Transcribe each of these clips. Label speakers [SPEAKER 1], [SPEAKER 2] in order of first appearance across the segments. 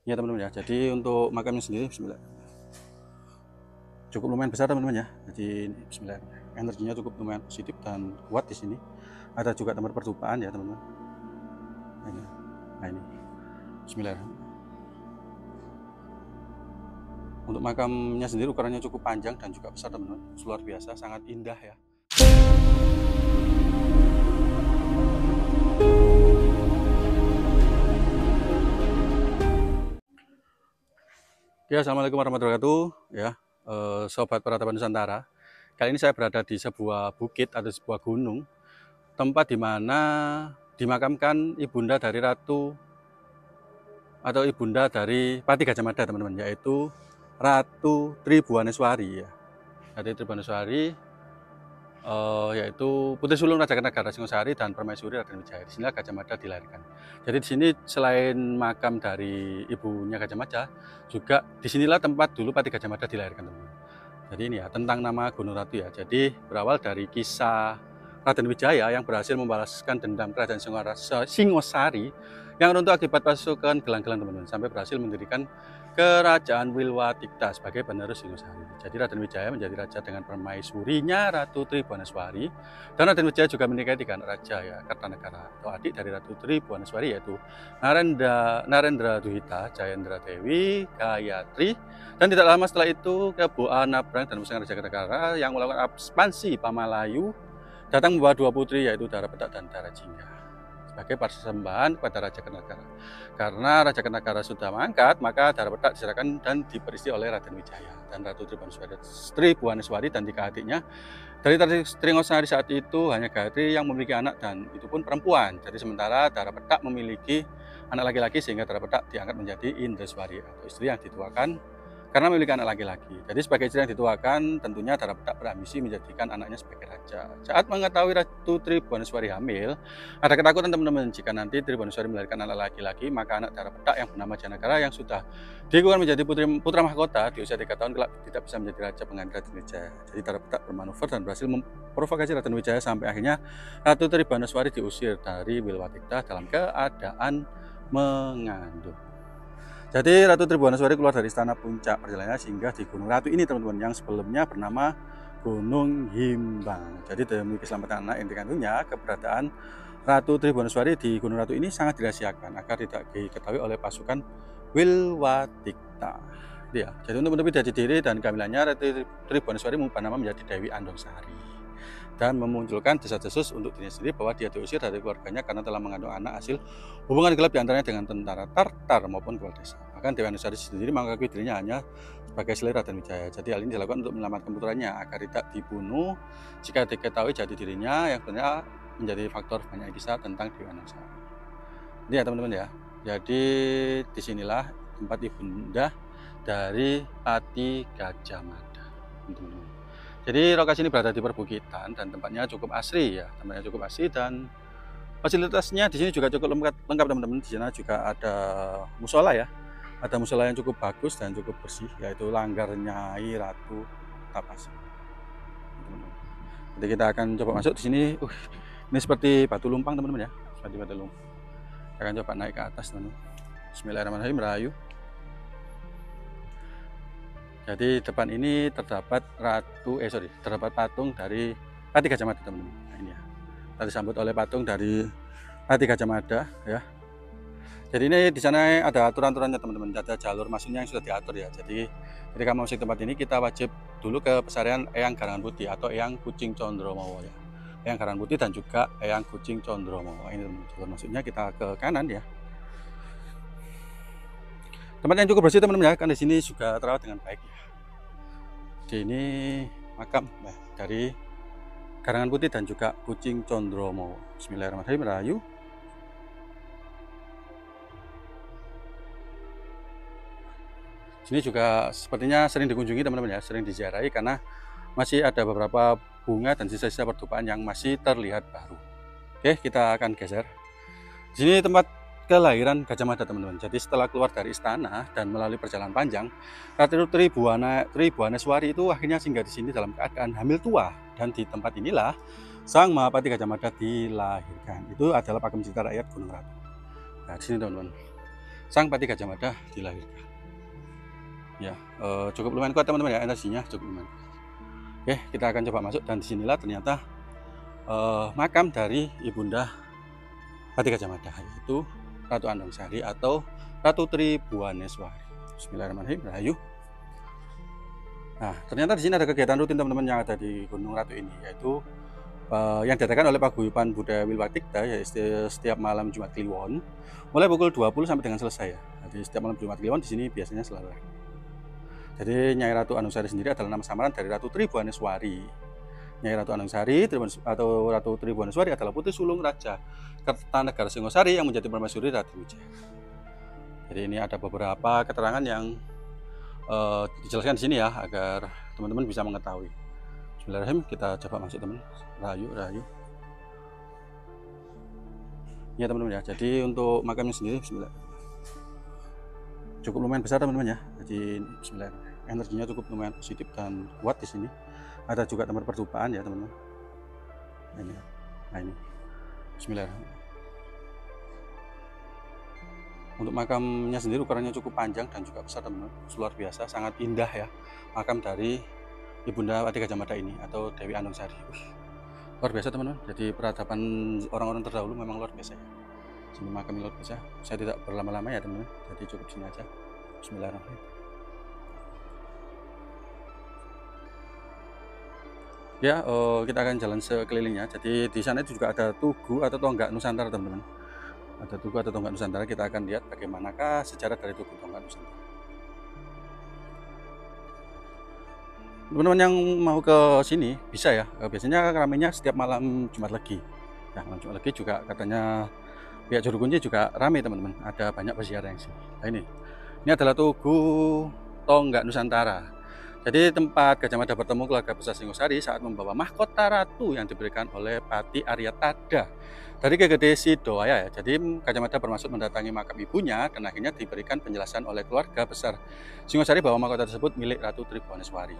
[SPEAKER 1] Ya teman-teman ya. Jadi untuk makamnya sendiri bismillah. Cukup lumayan besar teman-teman ya. Jadi bismillah. Energinya cukup lumayan positif dan kuat di sini. Ada juga tempat pertupaan ya teman-teman. Nah ini. Bismillah. Untuk makamnya sendiri ukurannya cukup panjang dan juga besar teman-teman. Luar biasa, sangat indah ya. Ya, assalamualaikum warahmatullahi wabarakatuh. Ya, sobat peradaban Nusantara. Kali ini saya berada di sebuah bukit atau sebuah gunung, tempat di mana dimakamkan ibunda dari Ratu atau ibunda dari Pati Gajah Mada, teman-teman, yaitu Ratu Tribhuwaneswari. Ya. Jadi Tribhuwaneswari yaitu Putri Sulung Raja Nagara Singosari dan Permaisuri Raden Wijaya. Di sinilah Gajah Mada dilahirkan. Jadi di sini selain makam dari ibunya Gajah Mada, juga disinilah tempat dulu Pati Gajah Mada dilahirkan, teman-teman. Jadi ini ya tentang nama Gunung Ratu ya. Jadi berawal dari kisah Raden Wijaya yang berhasil membalaskan dendam kerajaan Singosari yang runtuh akibat pasukan gelang-gelang, teman-teman, sampai berhasil mendirikan Kerajaan Wilwatikta sebagai penerus Singosari. Jadi Raden Wijaya menjadi raja dengan permaisurinya Ratu Tribhuwaneswari, dan Raden Wijaya juga menikahi 3 anak raja ya, Kartanegara atau adik dari Ratu Tribhuwaneswari, yaitu Narendra Duhita, Jayendra Dewi, Gayatri, dan tidak lama setelah itu Keboa Nabrang dan Musang Raja Kartanegara yang melakukan ekspansi Pamalayu datang membawa 2 putri, yaitu Dara Petak dan Dara Jingga, sebagai persembahan kepada Raja Kartanegara. Karena Raja Kartanegara sudah mangkat, maka Dara Petak diserahkan dan diperistri oleh Raden Wijaya dan Ratu Tribhuwaneswari dan 3 adiknya. Dari Singosari saat itu hanya Gayatri yang memiliki anak, dan itu pun perempuan. Jadi sementara Dara Petak memiliki anak laki-laki, sehingga Dara Petak diangkat menjadi Indreswari atau istri yang dituakan karena memiliki anak laki-laki. Jadi sebagai istri yang dituakan, tentunya Dara Petak berambisi menjadikan anaknya sebagai raja. Saat mengetahui Ratu Tribhuwaneswari hamil, ada ketakutan, teman-teman, jika nanti Tribhuwaneswari melahirkan anak laki-laki, maka anak Dara Petak yang bernama Janagara yang sudah diikukan menjadi putra mahkota di usia 3 tahun kelak tidak bisa menjadi raja pengganti Raden Wijaya. Jadi Dara Petak bermanuver dan berhasil memprovokasi Raden Wijaya sampai akhirnya Ratu Tribhuwaneswari diusir dari Wilwatikta dalam keadaan mengandung. Jadi Ratu Tribhuwaneswari keluar dari istana puncak perjalanannya sehingga di Gunung Ratu ini, teman-teman, yang sebelumnya bernama Gunung Himbang. Jadi demi keselamatan anak yang dikandungnya, keberadaan Ratu Tribhuwaneswari di Gunung Ratu ini sangat dirahasiakan agar tidak diketahui oleh pasukan Wilwatikta. Ya, jadi untuk menutupi jati diri dan kehamilannya, Ratu Tribhuwaneswari mengubah nama menjadi Dewi Andongsari dan memunculkan desas-desus untuk dirinya sendiri bahwa dia diusir dari keluarganya karena telah mengandung anak hasil hubungan gelap diantaranya dengan tentara Tartar maupun kepala desa. Bahkan Dewi Andongsari sendiri mengakui dirinya hanya sebagai selera Raden Wijaya. Jadi hal ini dilakukan untuk menyelamatkan putranya agar tidak dibunuh jika diketahui jati dirinya, yang sebenarnya menjadi faktor banyak kisah tentang Dewi Andongsari. Ini ya, teman-teman ya. Jadi disinilah tempat ibunda dari Pati Gajah Mada, teman-teman. Jadi lokasi ini berada di perbukitan dan tempatnya cukup asri ya, dan fasilitasnya di sini juga cukup lengkap, teman-teman. Di sana juga ada musola ya, ada musola yang cukup bagus dan cukup bersih, yaitu Langgar Nyai Ratu Tapasi. Jadi kita akan coba masuk di sini. Ini seperti batu lumpang, teman-teman ya, seperti batu lumpang. Kita akan coba naik ke atas, teman-teman. Bismillahirrahmanirrahim, merayu. Jadi depan ini terdapat terdapat patung dari Pati Gajah Mada, teman-teman. Nah, ini ya. Kita disambut oleh patung dari Pati Gajah Mada ya. Jadi ini di sana ada aturan-aturannya, teman-teman. Ada jalur masuknya yang sudah diatur ya. Jadi ketika masuk ke tempat ini kita wajib dulu ke pesarian Eyang Garangan Putih atau Eyang Kucing Condromowo ya. Eyang Garangan Putih dan juga Eyang Kucing Condromowo. Ini, teman-teman, jalur masuknya kita ke kanan ya. Tempat yang cukup bersih, teman-teman ya, kan di sini juga terawat dengan baik ya. Di ini makam dari Garangan Putih dan juga Kucing Condromowo. Bismillahirrahmanirrahim, merayu. Sini juga sepertinya sering dikunjungi, teman-teman ya, sering diziarahi karena masih ada beberapa bunga dan sisa-sisa pertupaan yang masih terlihat baru. Oke, kita akan geser. Di sini tempat kelahiran Gajah Mada, teman-teman. Jadi setelah keluar dari istana dan melalui perjalanan panjang, Ratu Tribhuwaneswari itu akhirnya singgah di sini dalam keadaan hamil tua, dan di tempat inilah Sang Mahapati Gajah Mada dilahirkan. Itu adalah pakem cerita rakyat Gunung Ratu. Nah, di sini, teman-teman. Sang Pati Gajah Mada dilahirkan. Ya, cukup lumayan kuat teman-teman ya, energinya cukup lumayan. Oke, kita akan coba masuk, dan disinilah ternyata makam dari Ibunda Pati Gajah Mada, yaitu Ratu Andongsari atau Ratu Tribhuwaneswari. Bismillahirrahmanirrahim. Rahayu. Nah, ternyata di sini ada kegiatan rutin teman-teman yang ada di Gunung Ratu ini, yaitu yang diadakan oleh Paguyuban Budaya Wilwatikta, yaitu setiap malam Jumat Kliwon mulai pukul 20 sampai dengan selesai ya. Jadi setiap malam Jumat Kliwon di sini biasanya selalu. Jadi Nyai Ratu Andongsari sendiri adalah nama samaran dari Ratu Tribhuwaneswari. Nyai Ratu Andongsari atau Ratu Tribhuwaneswari adalah putri sulung Raja Kertanegara Singosari yang menjadi permaisuri Raden Wijaya. Jadi ini ada beberapa keterangan yang dijelaskan di sini ya, agar teman-teman bisa mengetahui. Bismillahirrahmanirrahim, kita coba masuk teman. Rahayu. Ya teman-teman ya. Jadi untuk makamnya sendiri, bismillah, cukup lumayan besar teman-teman ya. Jadi bismillah, energinya cukup lumayan positif dan kuat di sini. Ada juga tempat pertupaan ya teman-teman. Nah ini. Bismillahirrahmanirrahim. Untuk makamnya sendiri ukurannya cukup panjang dan juga besar teman-teman, luar biasa, sangat indah ya makam dari Ibunda Pati Gajah Mada ini atau Dewi Andongsari. Luar biasa teman-teman. Jadi peradaban orang-orang terdahulu memang luar biasa ya. Sini makam luar biasa. Saya tidak berlama-lama ya teman-teman. Jadi cukup sini aja. Bismillahirrahmanirrahim. Ya, kita akan jalan sekelilingnya. Jadi di sana itu juga ada tugu atau tonggak Nusantara teman-teman. Ada tugu atau tonggak Nusantara, kita akan lihat bagaimanakah sejarah dari tugu tonggak Nusantara. Teman-teman yang mau ke sini bisa ya, biasanya ramainya setiap malam Jumat Legi. Ya, malam Jumat Legi juga katanya pihak juru kunci juga ramai teman-teman, ada banyak peziarah yang sini. Nah ini adalah tugu tonggak Nusantara. Jadi tempat Gajah Mada bertemu keluarga besar Singosari saat membawa mahkota ratu yang diberikan oleh Pati Aryatada dari Gegede Sidowaya ya. Jadi Gajah Mada bermaksud mendatangi makam ibunya dan akhirnya diberikan penjelasan oleh keluarga besar Singosari bahwa mahkota tersebut milik Ratu Tribhuwaneswari.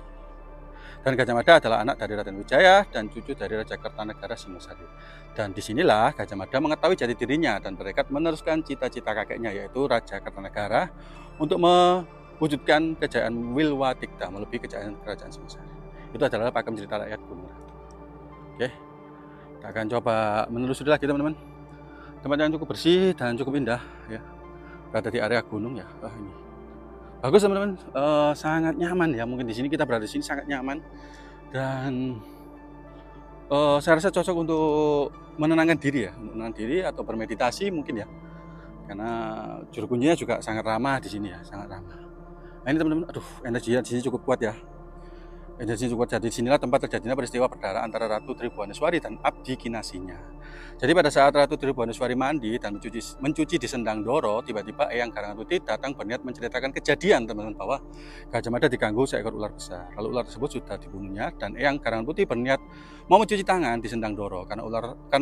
[SPEAKER 1] Dan Gajah Mada adalah anak dari Raden Wijaya dan cucu dari Raja Kertanegara Singosari. Dan disinilah Gajah Mada mengetahui jati dirinya dan bertekad meneruskan cita-cita kakeknya, yaitu Raja Kertanegara, untuk mewujudkan kejayaan Wilwatikta melebihi kejayaan kerajaan Singosari. Itu adalah pakem cerita rakyat Gunung Ratu. Oke, kita akan coba menelusuri lagi teman-teman. Tempat yang cukup bersih dan cukup indah ya, berada di area gunung ya. Ini bagus teman-teman, sangat nyaman ya. Mungkin di sini kita berada di sini sangat nyaman dan saya rasa cocok untuk menenangkan diri ya, menenangkan diri atau bermeditasi mungkin ya. Karena juru kuncinya juga sangat ramah di sini ya, sangat ramah. Nah ini teman-teman, aduh energinya di sini cukup kuat ya. Energinya cukup kuat. Jadi disinilah tempat terjadinya peristiwa berdarah antara Ratu Tribhuwaneswari dan abdi kinasinya. Jadi pada saat Ratu Tribhuwaneswari mandi dan mencuci di Sendang Doro, tiba-tiba Eyang Garangan Putih datang berniat menceritakan kejadian teman-teman bahwa Gajah Mada diganggu seekor ular besar. Lalu ular tersebut sudah dibunuhnya dan Eyang Garangan Putih berniat mau mencuci tangan di Sendang Doro karena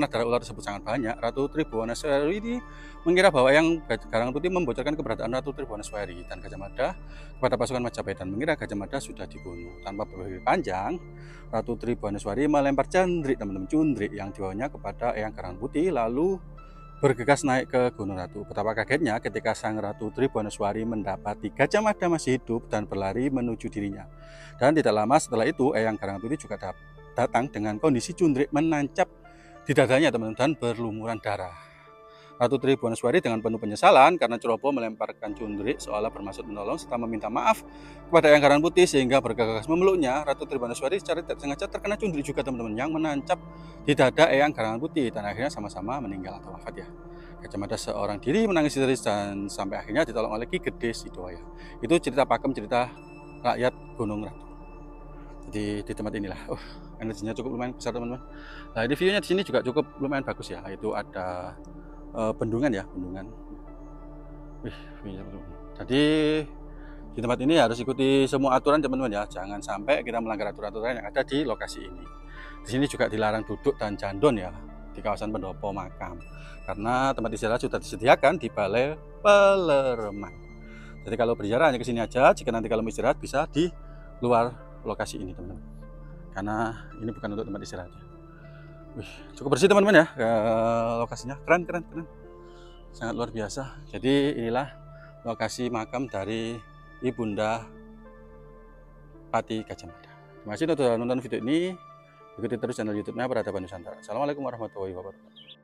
[SPEAKER 1] darah ular tersebut sangat banyak. Ratu Tribhuwaneswari ini mengira bahwa Eyang Garangan Putih membocorkan keberadaan Ratu Tribhuwaneswari, dan Gajah Mada kepada pasukan Majapahit dan mengira Gajah Mada sudah dibunuh. Tanpa berpikir panjang, Ratu Tribhuwaneswari melempar candrik teman-teman, cundrik yang dibawanya kepada Eyang Garangan Putih, lalu bergegas naik ke Gunung Ratu. Betapa kagetnya ketika sang Ratu Tribhuwaneswari mendapati Gajah Mada masih hidup dan berlari menuju dirinya. Dan tidak lama setelah itu Eyang Garangan Putih juga datang dengan kondisi cundrik menancap di dadanya teman-teman dan berlumuran darah. Ratu Tribhuwaneswari dengan penuh penyesalan karena ceroboh melemparkan cundrik seolah bermaksud menolong serta meminta maaf kepada Eyang Garangan Putih sehingga bergegas memeluknya. Ratu Tribhuwaneswari secara tidak sengaja terkena cundrik juga teman-teman yang menancap di dada Eyang Garangan Putih dan akhirnya sama-sama meninggal atau wafat ya. Gajah Mada seorang diri menangis histeris dan sampai akhirnya ditolong oleh Ki Gede Sidowaya. Itu cerita pakem, cerita rakyat Gunung Ratu. Jadi di tempat inilah, energinya cukup lumayan besar teman-teman. Nah ini view-nya di sini juga cukup lumayan bagus ya. Itu ada bendungan ya, bendungan. Jadi di tempat ini harus ikuti semua aturan teman-teman ya, jangan sampai kita melanggar aturan-aturan yang ada di lokasi ini. Di sini juga dilarang duduk dan jandon ya di kawasan pendopo makam, karena tempat istirahat sudah disediakan di Balai Pelereman. Jadi kalau berziarah hanya ke sini aja. Jika nanti kalau mau istirahat bisa di luar lokasi ini teman-teman, karena ini bukan untuk tempat istirahat ya. Cukup bersih teman-teman ya, lokasinya keren, sangat luar biasa. Jadi inilah lokasi makam dari Ibunda Pati Gajah Mada. Terima kasih telah nonton video ini. Ikuti terus channel YouTube-nya Peradaban Nusantara. Assalamualaikum warahmatullahi wabarakatuh.